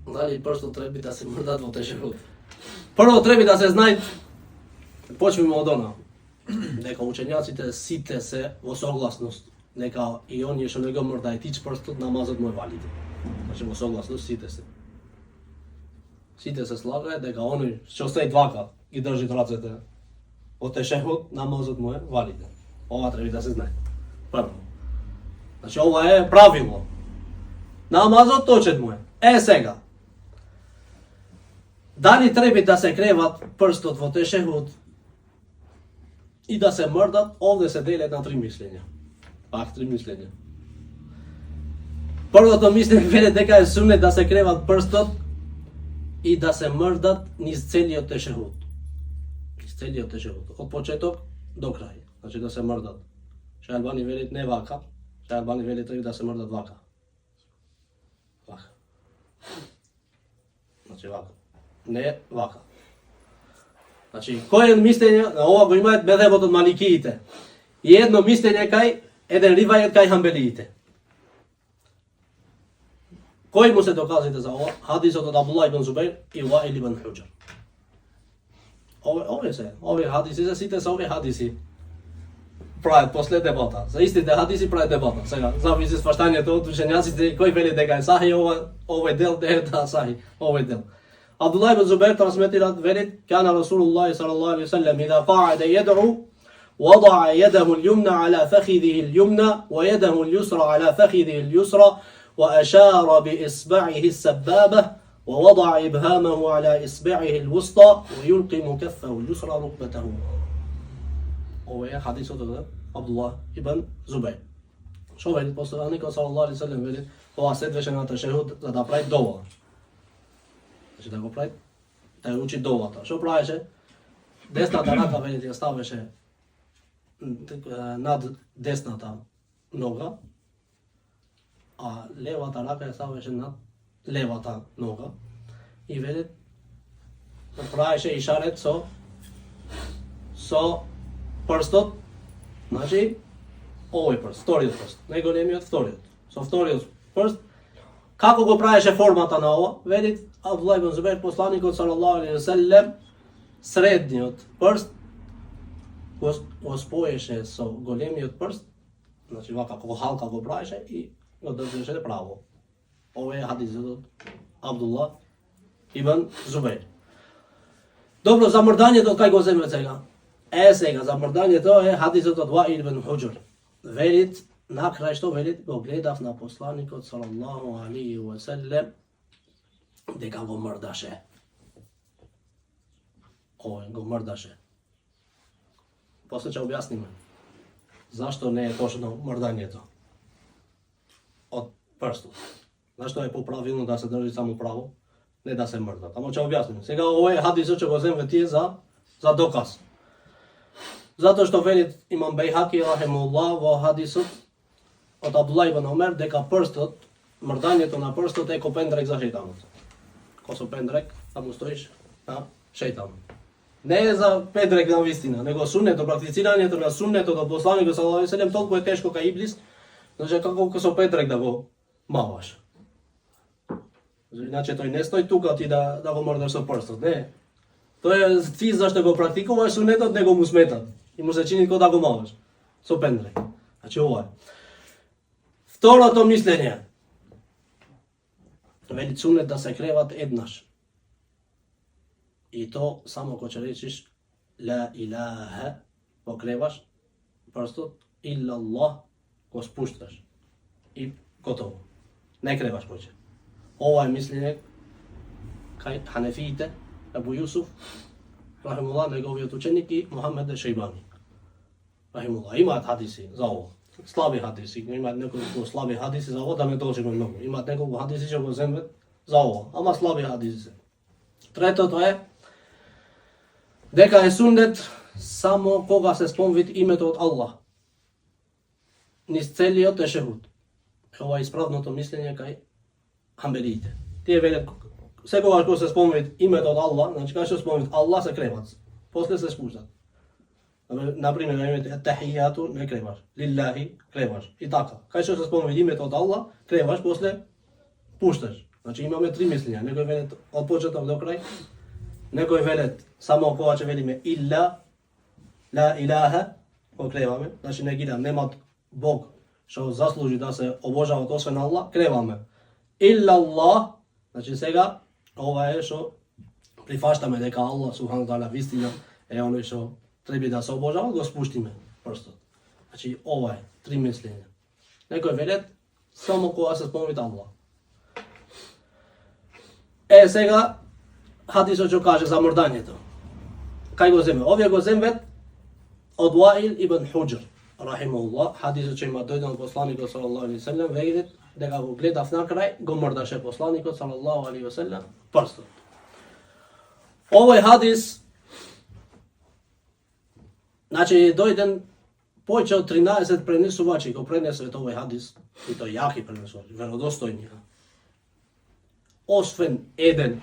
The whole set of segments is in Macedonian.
Дали просто треба да се мрдат во тешехут. Прво треба да се знаат, почнеме од она, дека учењаците сите се во согласност, дека и оние што не го мрдаат тич прстот, намазот му е валиден. Значи во согласност сите се. Сите се слагаат дека оној што стои вака ги држи рацете во тешехут, намазот му е валиден. Ова треба да се знае. Прво. Значи ова е правило. Намазот точен му е. Сега. Дали треба да се креват прстот во тешехут и да се мрдат, овде се делат на три мислења. Пак три мислења. Првото мислење веле дека е сунет да се креват прстот и да се мрдат низ целиот тешехут. Низ целиот тешехут. Од почеток до крај. Значи да се мрдат. Шеј Албани вели не вака. Шеј Албани вели треба да се мрдат вака. Вака. Значи вака. Не вака. Значи, кој е мислење, ова го имаат мезхебот од маликиите. И едно мислење кај, еден ривајет кај ханбелиите. Кој му се доказите за ова? Хадисот од Абдулла ибн Зубејр и Ваил ибн Хуџар. Овие хадиси, за сите се овие хадиси прават после дебата. За истите хадиси прават дебата. Сега, зависи сваштањето од учењаците, кој вели дека е сахи овој дел, да сахи овој дел. Abdullah ibn Zubair transmitirat velit, kana Rasulullah sallallahu alaihi wasallam idha qa'ada yad'u wada'a yadahu al-yumna ala fakhidhihi al-yumna wa yadahu al-yusra ala fakhidhihi al-yusra wa ashara bi isba'ihi as-sabbabah wa wada'a ibhamahu ala isba'ihi al-wusta wa yulqimu kaffahu al-yusra rukbatahu. Ovo je hadis od Abdullah ibn Zubair. Što veli poslanikot sallallahu alaihi wasallam velit, ova sedveše na tešehud za da pravi dova. Значи да го прави, да ја учи довата. Што правеше? Десната рака вели ја ставеше над десната нога, а левата рака ја ставеше над левата нога. И вели правеше ишарет со прстот, значи овој прст, вториот прст, не големиот, вториот. Со вториот прст, како го правеше формата на ова? Вели Абдулlah ibn Zubair, посланикот салаллаху алейхи ве селем, средниот прст го споеше со големиот прст, значи вака како халка го правеше и го држеше право. Ова е хадисот од Абдулlah ибн Зубеир. Добро, за мрдањето кај го земе сега? Сега, за мрдањето е хадисот од Ваил ибн Хуџар. Велит, накрај што велит, го гледав на посланикот салаллаху алейхи ве селем, дека го мрдаше. Овој го мрдаше. После ќе објасниме зашто не е точно мрдањето од прстот. Зашто е поправилно да се држи само право, не да се мрдат. Ама ќе објасниме. Сега овој хадисот ќе го земе тие за доказ. Затоа што велит имам Бейхаки рахимуллах во хадисот од Абдулlah ибн Омер дека прстот, мрдањето на прстот е копендрек за шејтанот. Ко со пендрек, таму стоиш на шејтан. Не е за пендрек на вистина, него суннето, практицирањето на суннето до посланикот салаллаху алейхи ве селем толку е тешко кај иблис, значи како со пендрек да го маваш. Иначе тој не стои тука ти да го мрдаш со прстот, не. Тој е ти зашто го практикуваш суннетот, него му сметат и му се чини како да го маваш со пендрек. Значи ова е. Второто мислење. Вели сунет да се креват еднаш. И то само кога ќе речиш ла илаха, го креваш прстот, илла Аллах, го спушташ. И готово. Не креваш повеќе. Ова е мислење кај ханефиите, Абу Јусуф, рахимуллах, неговиот ученик и Мухамед еш-Шејбани. Рахимуллах, имаат хадиси за ова. Слаби хадиси, имаат неколку слаби хадиси за ова, да не должиме многу. Имаат неколку хадиси што го земат за ова, ама слаби хадиси се. Третото е дека е суннет само кога се спомнет името од Аллах. Низ целиот тешехут. Ова е исправното мислење кај ханбелиите. Тие велат секогаш кога се спомнет името од Аллах, значи кога се спомнет Аллах се креват. После се спуштат. Например, имате тахијату, не креваш. Лиллахи, креваш. И така. Кај што се спомнет името од Аллах, креваш, после пушташ. Znači imamo tri mišljenja, nekoj velet od početka do kraja, nekoj velet samo koga će velime illa, la ilaha, ko krevame, znači ne gidam, nema Bog što zasluži da se obožava to sve na Allah, krevame. Illa Allah, znači сега, ова е što prihvaćame дека Allah subhanahu wa ta'ala vistina je ono što treba da se obožava, го спуштиме просто. Znači ова е три mišljenja. Nekoj velet samo koga se spomni Allah. Сега hadisot će kaže za mordanjeto. Kaj go zeme? Ovdje go zemvet od Wa'il ibn Hujr, rahimahullah. Hadisot će ima dojden od poslanika sallallahu alaihi sallam, vegdet da ga go gledav na kraj, go mordaše poslanika sallallahu alaihi sallam, prsto. Ovaj hadis, znači dojden počeo 13 prenesuvači ko prenesvet ovaj hadis, i to jaki prenesuvači, verodostojni. Osven jedan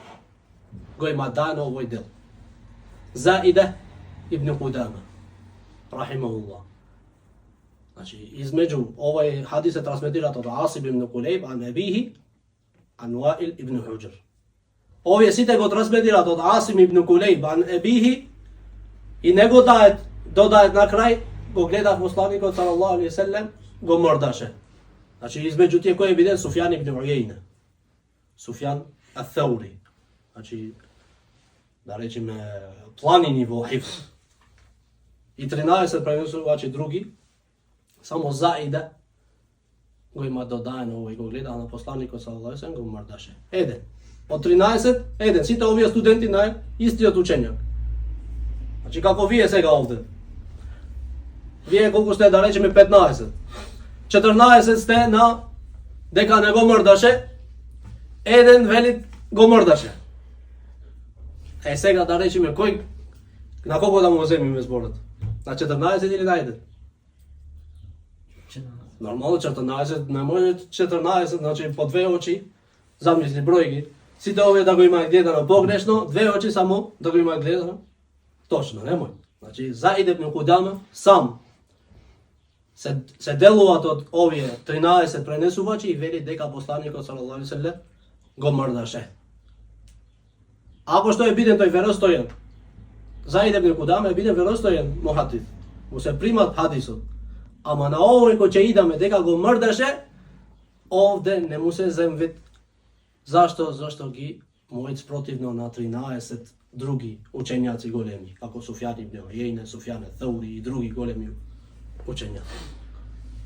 го има дано овој дел. Заида ибн Кудама, рахимахуллах. Значи, измеѓу овој хадис се трансмитират од Асиб ибн Кулейб, ан Ебихи, ан Ваил ибн Хуџр. Овие сите го трансмитират од Асим ибн Кулейб, ан Ебихи, и не го додајат на крај, го гледав посланикот салаллаху алейхи ва саллем, го мордаше. Значи, измеѓу тие кој е виден Суфјан ибн Ујейна, Суфјан ат-Thаури. Znači, da rečem, planini во хифз. И 13 пренесувачи други, само Заида го има додаено овој, го гледа на посланикот салаллаху алейхи ва саллем, го мордаше. Еден. Од 13, еден. Сите овие студенти на истиот учењак. Значи, како вие сега овде. Вие колку сте, да речеме, 15. 14 сте на дека не го мордаше, еден вели го мордаше. Сега да речеме кој, на кого да му земиме зборот? На 14 или на 1? Нормално 14, не може 14, значи по две очи, замисли број ги. Сите овие да го имаат гледано погрешно, две очи само да го имаат гледано точно, немој. Значи Заид ибн Кудама сам се делуваат од овие 13 пренесувачи и вели дека посланикот салаллаху алейхи ва саллем го мордаше. Ако што е биден тој веростојан, Заид ибн Кудама е биден веростојан мухадис, му се примат хадисот. Ама на овој кој ќе идаме дека го мрдаше, овде не му се земвит. Зашто? Зашто ги мојот спротивно на 13 други учењаци големи, како Суфјан ибн Ујейна, Суфјан ат-Thаури и други големи учењаци.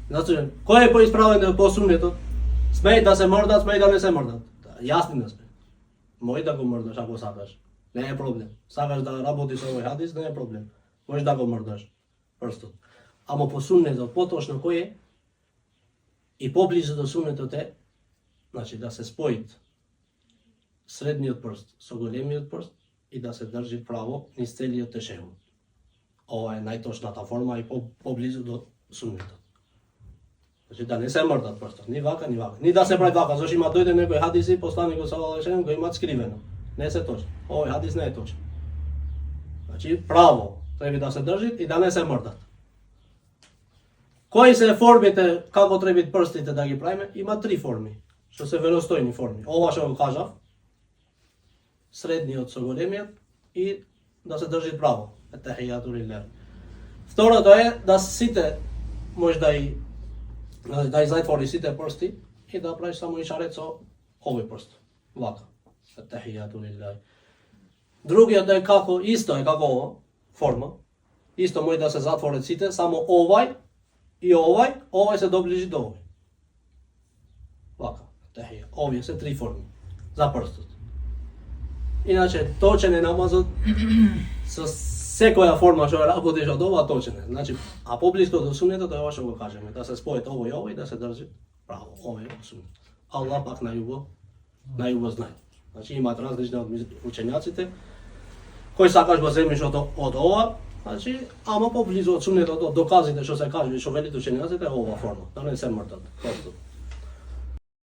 Значи, кој е поисправен по сунетот? Смеј да се мрдат, смеј да не се мрдат. Јасни да сме. Мој да го мрдаш ако сакаш. Не е проблем. Сакаш да работиш овој хадис, не е проблем. Можеш да го мрдаш. Прстот. Ама по сунетот поточно кој е и поблизу до сунетот е, значи да се споит средниот прст со големиот прст и да се држи право низ целиот тешехуд. Ова е најточната форма и поблизу до сунетот. Значи да не се мрдат прстот, ни вака, ни вака. Ни да се прави вака, зашто има дојде некој хадиси, посланикот салаллаху алейхи ва саллем го имаат скривено. Не се точно. Овој хадис не е точен. Значи право треба да се држи и да не се мрдат. Кои се формите како треба прстите да ги правиме? Има три форми, што се веростојни форми. Ова што го кажав, средниот со големиот и да се држи право. Етахијату лилlah. Второто е да сите може да затвори сите прсти и да правиш само ишарет со овој прст. Вака. Етахијату лилlah. Другиот е како исто е како ова форма. Исто може да се затворат сите, само овај и овај се доближи до овој. Вака. Етахија. Овие се три форми за прстот. Иначе точен е намазот со секоја форма што работиш од ова точен е. Значи, а поблиско до сунетот е ова што го кажеме, да се спојат овој и овој, да се држи право. Ова е сунет. Аллах пак најубо знае. Значи имаат различни од учењаците. Кој сакаш го земиш од ова, значи, ама поблизу од сунетот, од доказите што се кажува и што велат учењаците е ова форма. Да не се мрдат. Просто.